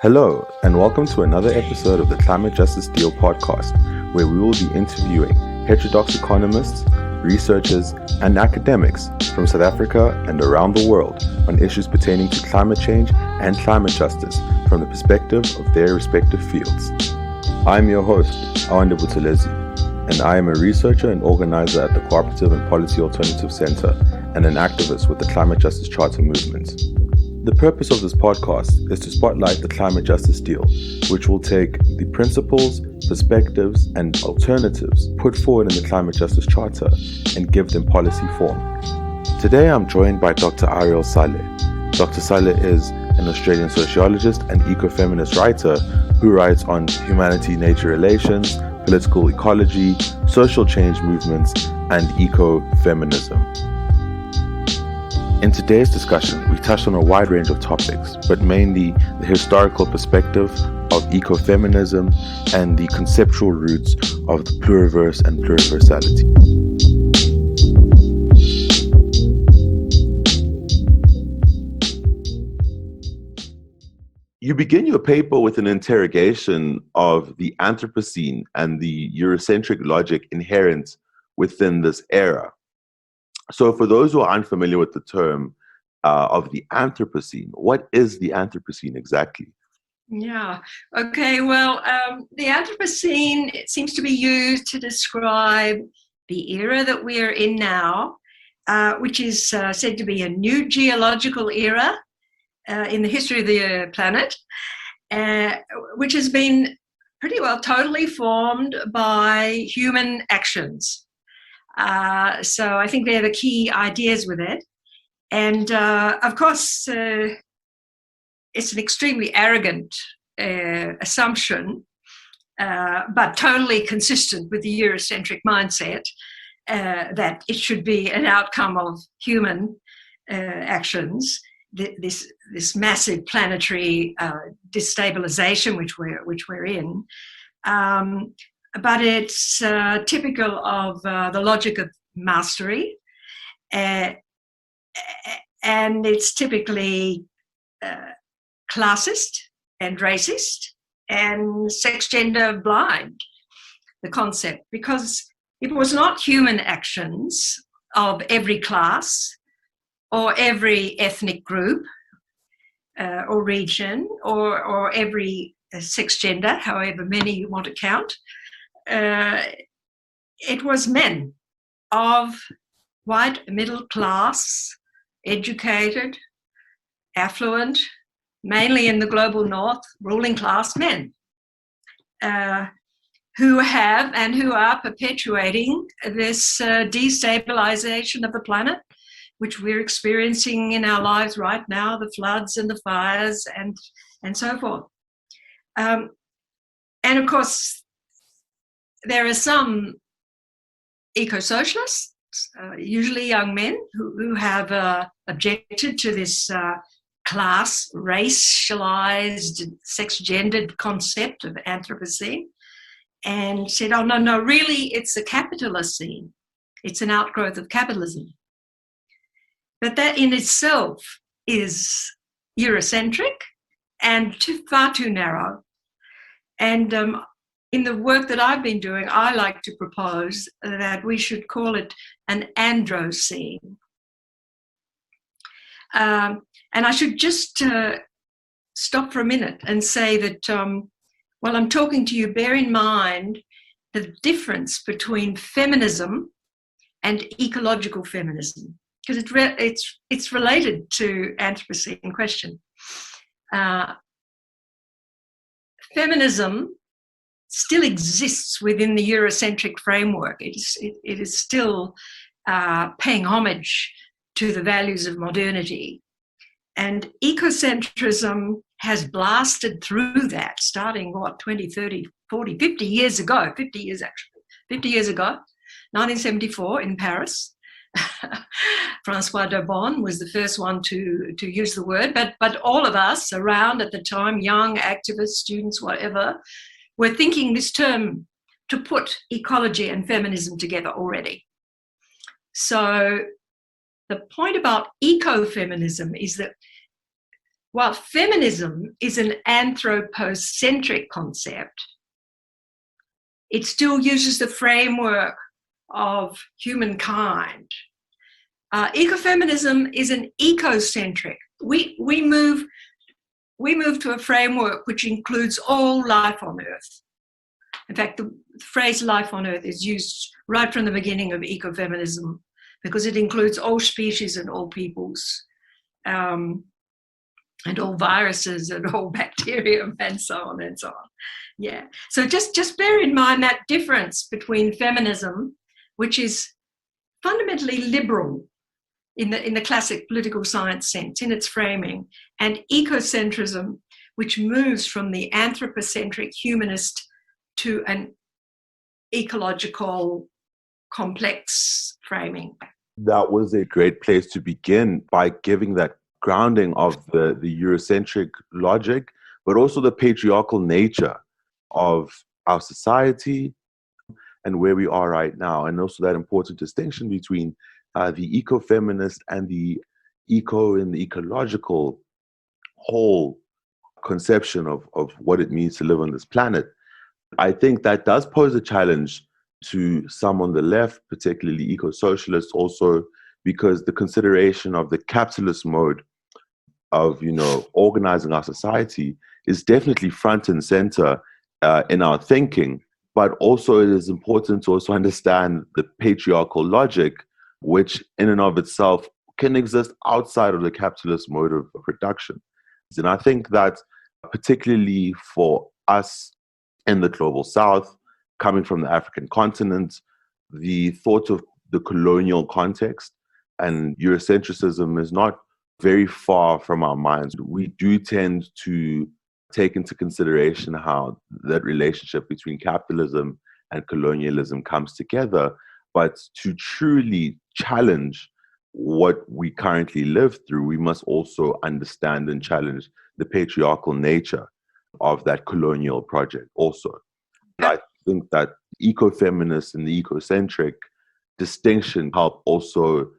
Hello, and welcome to another episode of the Climate Justice Deal podcast, where we will be interviewing heterodox economists, researchers, and academics from South Africa and around the world on issues pertaining to climate change and climate justice from the perspective of their respective fields. I'm your host, Awande Buthelezi, and I am a researcher and organizer at the Cooperative and Policy Alternative Center and an activist with the Climate Justice Charter movement. The purpose of this podcast is to spotlight the climate justice deal, which will take the principles, perspectives, and alternatives put forward in the Climate Justice Charter and give them policy form. Today I'm joined by Dr. Ariel Salleh. Dr. Salleh is an Australian sociologist and ecofeminist writer who writes on humanity-nature relations, political ecology, social change movements, and ecofeminism. In today's discussion, we touched on a wide range of topics, but mainly the historical perspective of ecofeminism and the conceptual roots of the pluriverse and pluriversality. You begin your paper with an interrogation of the Anthropocene and the Eurocentric logic inherent within this era. So for those who are unfamiliar with the term of the Anthropocene, what is the Anthropocene exactly? Yeah, okay, well, the Anthropocene, it seems to be used to describe the era that we are in now, which is said to be a new geological era in the history of the planet, which has been pretty well totally formed by human actions. So I think they're the key ideas with it. And of course, it's an extremely arrogant assumption, but totally consistent with the Eurocentric mindset that it should be an outcome of human actions, this massive planetary destabilization which we're in. But it's typical of the logic of mastery, and it's typically classist and racist and sex gender blind, the concept, because it was not human actions of every class or every ethnic group or region or every sex gender, however many you want to count. It was men of white, middle class, educated, affluent, mainly in the global north, ruling class men who have and who are perpetuating this destabilization of the planet, which we're experiencing in our lives right now, the floods and the fires and so forth. And of course, there are some eco-socialists, usually young men, who have objected to this class, racialized, sex-gendered concept of Anthropocene and said, oh, no, really, it's a capitalist scene. It's an outgrowth of capitalism. But that in itself is Eurocentric and far too narrow. And in the work that I've been doing, I like to propose that we should call it an androcene. And I should just stop for a minute and say that while I'm talking to you, bear in mind the difference between feminism and ecological feminism, because it's related to Anthropocene question. Feminism still exists within the Eurocentric framework. It is still paying homage to the values of modernity. And ecocentrism has blasted through that, starting, 20, 30, 40, 50 years ago, 50 years ago, 1974 in Paris. Francois d'Arbonne was the first one to use the word, but all of us around at the time, young activists, students, whatever, were thinking this term to put ecology and feminism together already. So the point about ecofeminism is that while feminism is an anthropocentric concept, it still uses the framework of humankind. Ecofeminism is an ecocentric. We move to a framework which includes all life on Earth. In fact, the phrase life on Earth is used right from the beginning of ecofeminism because it includes all species and all peoples, and all viruses and all bacteria and so on and so on. Yeah. So just bear in mind that difference between feminism, which is fundamentally liberal in the classic political science sense in its framing, and ecocentrism, which moves from the anthropocentric humanist to an ecological complex framing. That was a great place to begin by giving that grounding of the Eurocentric logic, but also the patriarchal nature of our society and where we are right now. And also that important distinction between the ecofeminist and the eco and the ecological whole conception of what it means to live on this planet. I think that does pose a challenge to some on the left, particularly eco-socialists also, because the consideration of the capitalist mode of, organizing our society is definitely front and center in our thinking. But also it is important to also understand the patriarchal logic, which in and of itself can exist outside of the capitalist mode of production. And I think that particularly for us in the global south, coming from the African continent, the thought of the colonial context and Eurocentrism is not very far from our minds. We do tend to take into consideration how that relationship between capitalism and colonialism comes together, but to truly challenge what we currently live through, we must also understand and challenge the patriarchal nature of that colonial project also. I think that ecofeminists and the ecocentric distinction help also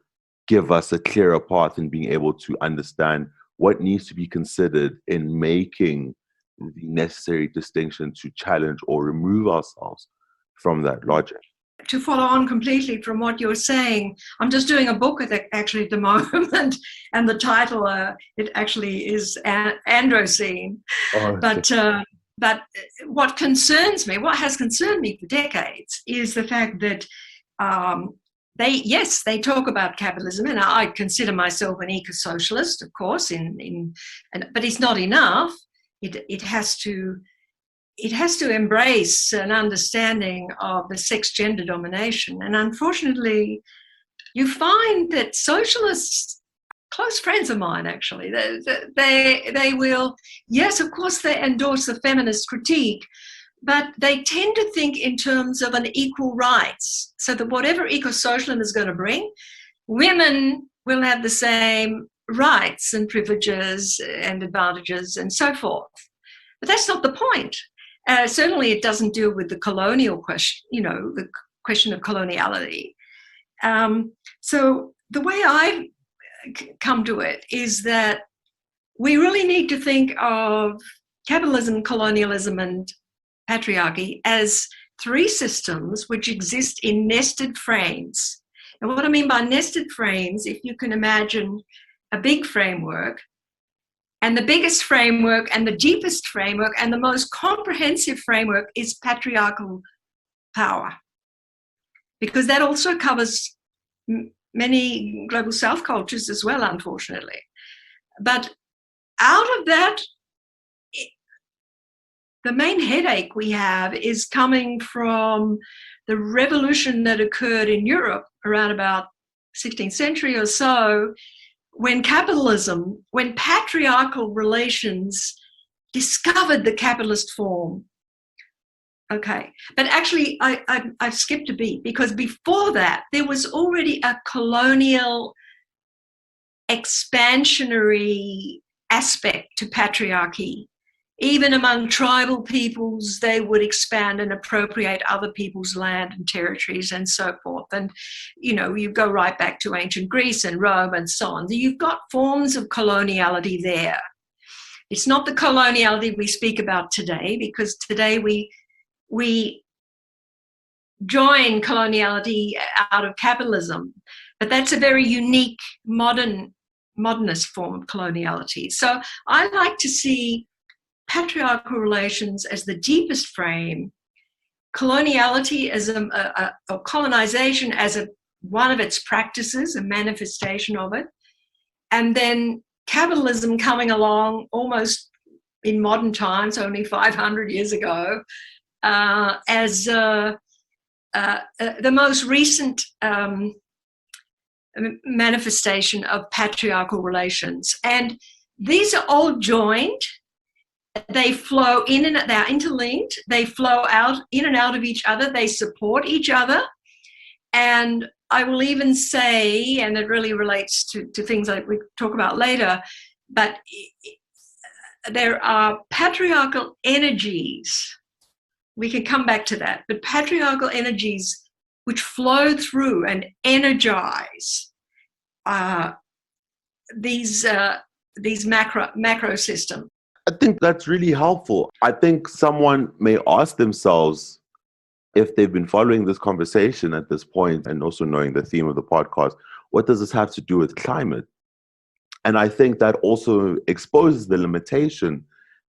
give us a clearer path in being able to understand what needs to be considered in making the necessary distinction to challenge or remove ourselves from that logic. To follow on completely from what you're saying, I'm just doing a book at the moment, and the title, it actually is Androcene. Oh, but what concerns me, what has concerned me for decades, is the fact that they talk about capitalism, and I consider myself an eco-socialist, of course, but it's not enough. It has to embrace an understanding of the sex-gender domination. And unfortunately, you find that socialists, close friends of mine actually, they will, yes, of course they endorse the feminist critique, but they tend to think in terms of an equal rights, so that whatever eco-socialism is going to bring, women will have the same rights and privileges and advantages and so forth. But that's not the point. Certainly it doesn't deal with the colonial question, the question of coloniality. So the way I come to it is that we really need to think of capitalism, colonialism, and patriarchy as three systems which exist in nested frames. And what I mean by nested frames, if you can imagine a big framework, and the biggest framework and the deepest framework and the most comprehensive framework is patriarchal power, because that also covers many global south cultures as well, unfortunately. But out of that, the main headache we have is coming from the revolution that occurred in Europe around about 16th century or so, when patriarchal relations discovered the capitalist form. Okay, but actually I've skipped a beat, because before that there was already a colonial expansionary aspect to patriarchy. Even among tribal peoples, they would expand and appropriate other people's land and territories and so forth. And, you go right back to ancient Greece and Rome and so on. You've got forms of coloniality there. It's not the coloniality we speak about today, because today we join coloniality out of capitalism, but that's a very unique modernist form of coloniality. So I like to see patriarchal relations as the deepest frame, coloniality as a colonization as one of its practices, a manifestation of it, and then capitalism coming along almost in modern times, only 500 years ago, as the most recent manifestation of patriarchal relations. And these are all joined. They flow in and they're interlinked. They flow out in and out of each other. They support each other. And I will even say, and it really relates to things that we talk about later, but there are patriarchal energies. We can come back to that, but patriarchal energies which flow through and energize these macro systems. I think that's really helpful. I think someone may ask themselves, if they've been following this conversation at this point and also knowing the theme of the podcast, what does this have to do with climate? And I think that also exposes the limitation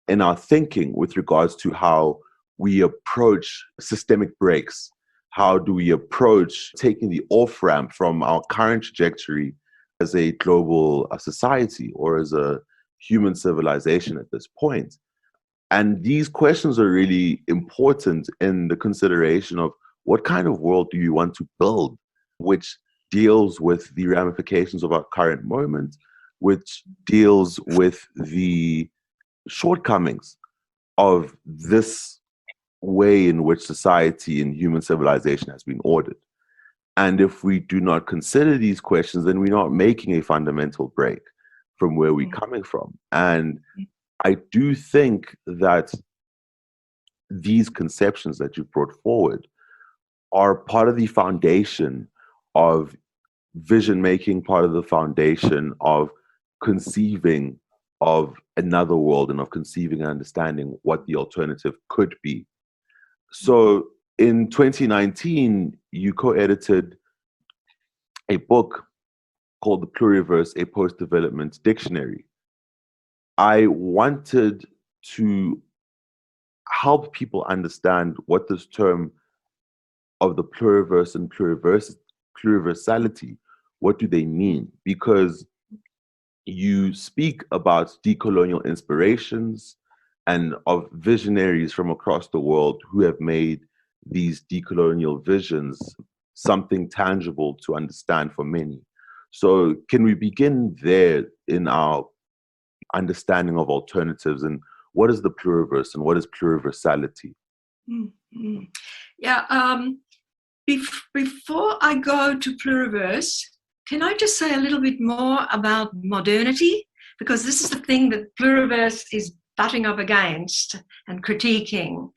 in our thinking with regards to how we approach systemic breaks. How do we approach taking the off-ramp from our current trajectory as a global society or as a human civilization at this point? And these questions are really important in the consideration of what kind of world do you want to build, which deals with the ramifications of our current moment, which deals with the shortcomings of this way in which society and human civilization has been ordered. And if we do not consider these questions, then we're not making a fundamental break from where we're coming from. And I do think that these conceptions that you've brought forward are part of the foundation of vision making, part of the foundation of conceiving of another world and of conceiving and understanding what the alternative could be. So in 2019, you co-edited a book called The Pluriverse, a Post-Development Dictionary. I wanted to help people understand what this term of the pluriverse and pluriversality, what do they mean? Because you speak about decolonial inspirations and of visionaries from across the world who have made these decolonial visions something tangible to understand for many. So can we begin there in our understanding of alternatives, and what is the pluriverse and what is pluriversality? Mm-hmm. Yeah. Before I go to pluriverse, can I just say a little bit more about modernity? Because this is the thing that pluriverse is butting up against and critiquing.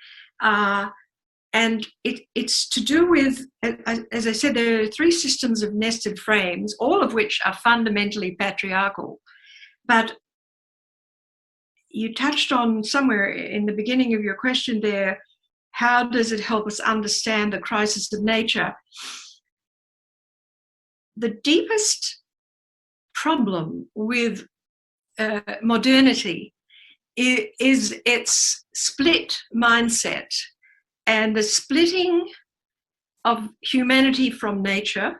And it's to do with, as I said, there are three systems of nested frames, all of which are fundamentally patriarchal. But you touched on somewhere in the beginning of your question there, how does it help us understand the crisis of nature? The deepest problem with modernity is its split mindset and the splitting of humanity from nature,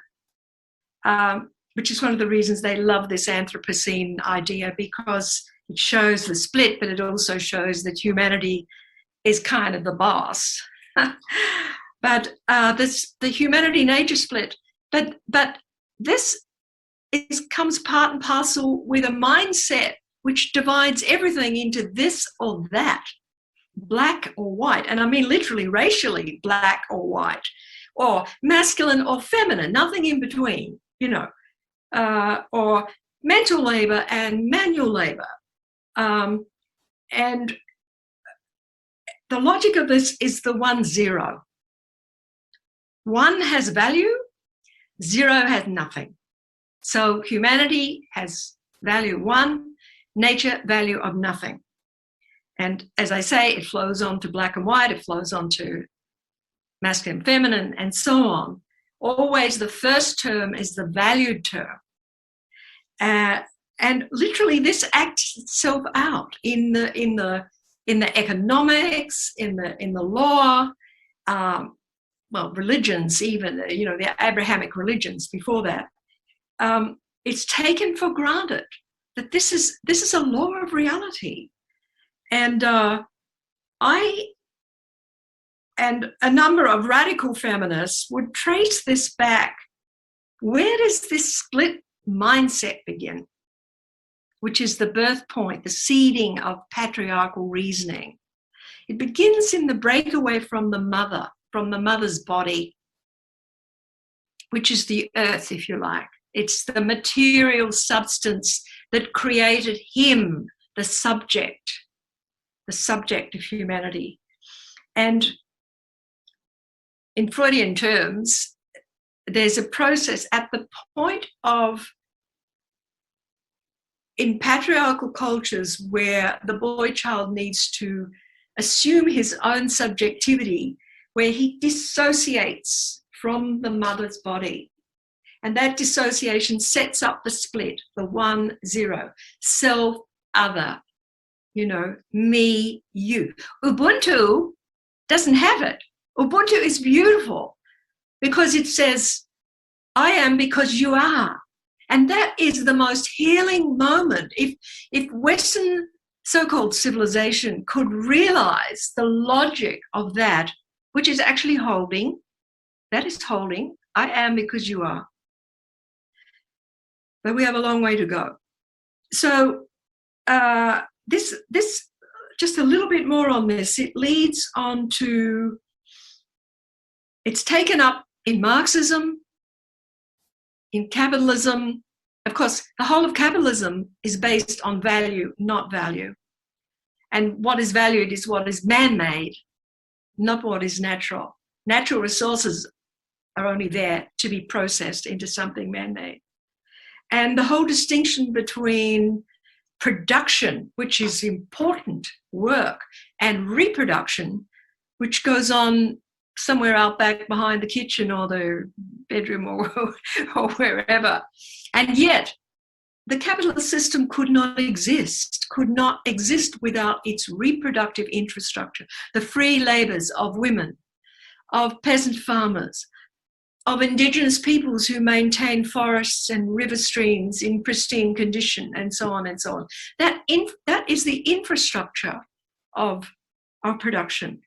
which is one of the reasons they love this Anthropocene idea, because it shows the split, but it also shows that humanity is kind of the boss. But the humanity-nature split, but this comes part and parcel with a mindset which divides everything into this or that, black or white, and I mean literally racially black or white, or masculine or feminine, nothing in between, or mental labor and manual labor. And the logic of this is the 1-0. 1 has value, 0 has nothing. So humanity has value 1, nature value of nothing. And as I say, it flows on to black and white, it flows on to masculine, feminine, and so on. Always the first term is the valued term. And literally this acts itself out in the economics, in the law, well, religions even, the Abrahamic religions before that. It's taken for granted that this is a law of reality. And I and a number of radical feminists would trace this back. Where does this split mindset begin? Which is the birth point, the seeding of patriarchal reasoning. It begins in the breakaway from the mother's body, which is the earth, if you like. It's the material substance that created him, the subject of humanity. And in Freudian terms, there's a process at the point of, in patriarchal cultures where the boy child needs to assume his own subjectivity, where he dissociates from the mother's body. And that dissociation sets up the split, the 1-0, self, other, me, you. Ubuntu doesn't have it. Ubuntu is beautiful because it says, I am because you are. And that is the most healing moment. If Western so-called civilization could realize the logic of that, which is actually holding, I am because you are. But we have a long way to go. So this just a little bit more on this. It leads on to, it's taken up in Marxism, in capitalism. Of course, the whole of capitalism is based on value, not value. And what is valued is what is man-made, not what is natural. Natural resources are only there to be processed into something man-made. And the whole distinction between production, which is important work, and reproduction, which goes on somewhere out back behind the kitchen or the bedroom or wherever. And yet, the capitalist system could not exist without its reproductive infrastructure, the free labours of women, of peasant farmers, of indigenous peoples who maintain forests and river streams in pristine condition, and so on and so on. That is the infrastructure of our production.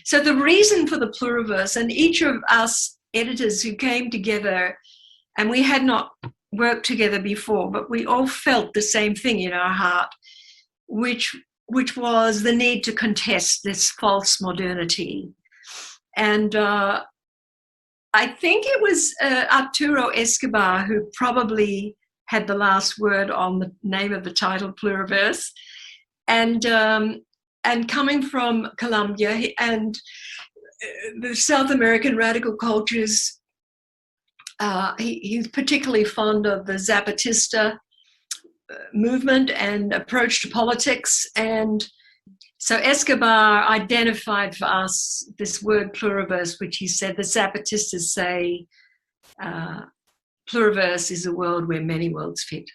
So the reason for the pluriverse, and each of us editors who came together, and we had not worked together before, but we all felt the same thing in our heart, which was the need to contest this false modernity. And I think it was Arturo Escobar who probably had the last word on the name of the title, Pluriverse. And coming from Colombia and the South American radical cultures, he's particularly fond of the Zapatista movement and approach to politics. And so Escobar identified for us this word pluriverse, which he said the Zapatistas say pluriverse is a world where many worlds fit.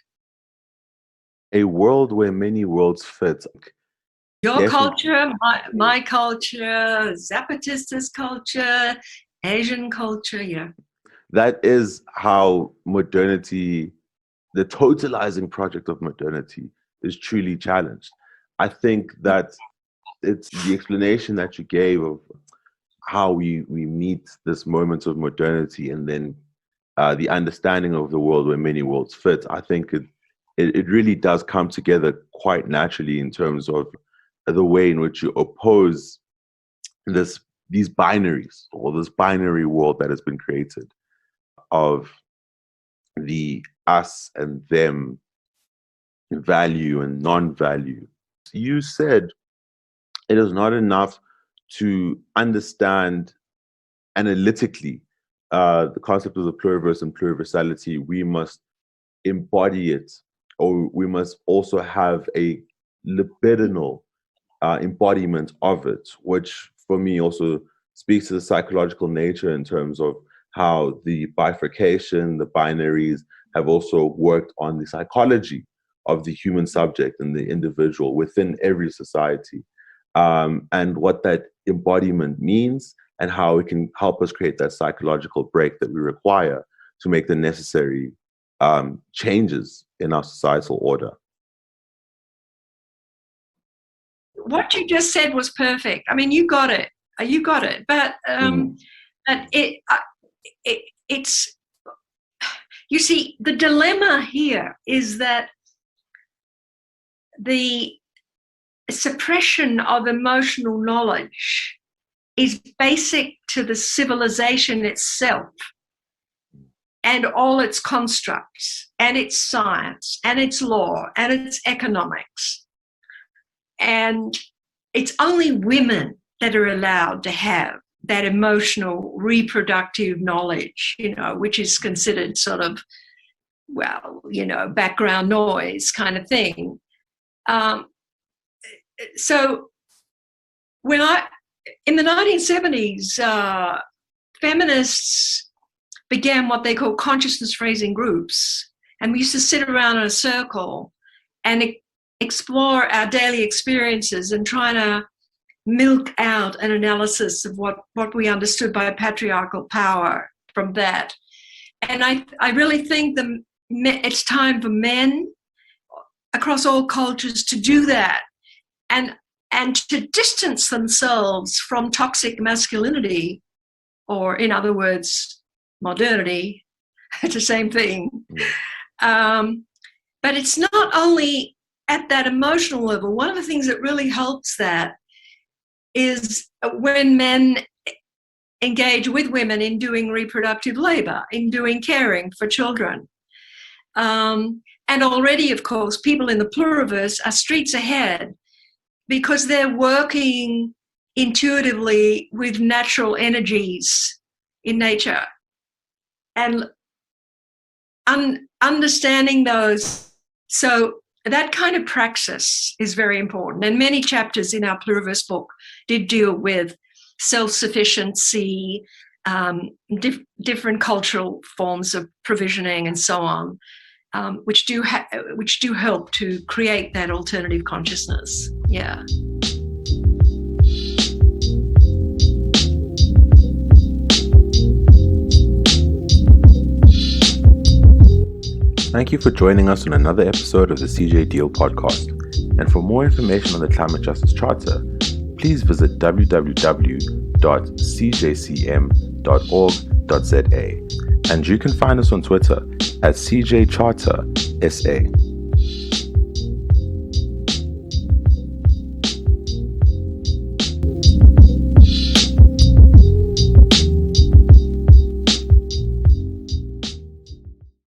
A world where many worlds fit. Your culture, my culture, Zapatista's culture, Asian culture, yeah. That is how modernity, the totalizing project of modernity, is truly challenged. I think that it's the explanation that you gave of how we meet this moment of modernity, and then the understanding of the world where many worlds fit. I think it really does come together quite naturally in terms of the way in which you oppose these binaries, or this binary world that has been created of the us and them, value and non-value. You said it is not enough to understand analytically the concept of the pluriverse and pluriversality. We must embody it, or we must also have a libidinal embodiment of it, which for me also speaks to the psychological nature in terms of how the bifurcation, the binaries have also worked on the psychology of the human subject and the individual within every society, and what that embodiment means and how it can help us create that psychological break that we require to make the necessary changes in our societal order. What you just said was perfect. I mean, you got it. You got it. But it's, you see, the dilemma here is that the suppression of emotional knowledge is basic to the civilization itself and all its constructs and its science and its law and its economics. And it's only women that are allowed to have that emotional reproductive knowledge, which is considered sort of, background noise kind of thing. So when in the 1970s, feminists began what they call consciousness raising groups. And we used to sit around in a circle and explore our daily experiences and try to milk out an analysis of what we understood by patriarchal power from that. And I really think it's time for men across all cultures to do that and to distance themselves from toxic masculinity, or in other words, modernity. It's the same thing. But it's not only at that emotional level. One of the things that really helps that is when men engage with women in doing reproductive labor, in doing caring for children. And already, of course, people in the pluriverse are streets ahead because they're working intuitively with natural energies in nature and understanding those. So that kind of praxis is very important. And many chapters in our Pluriverse book did deal with self-sufficiency, different cultural forms of provisioning and so on, which do help to create that alternative consciousness. Yeah. Thank you for joining us on another episode of the CJ Deal podcast. And for more information on the Climate Justice Charter, please visit www.cjcm.org.za. And you can find us on Twitter at CJ Charter SA.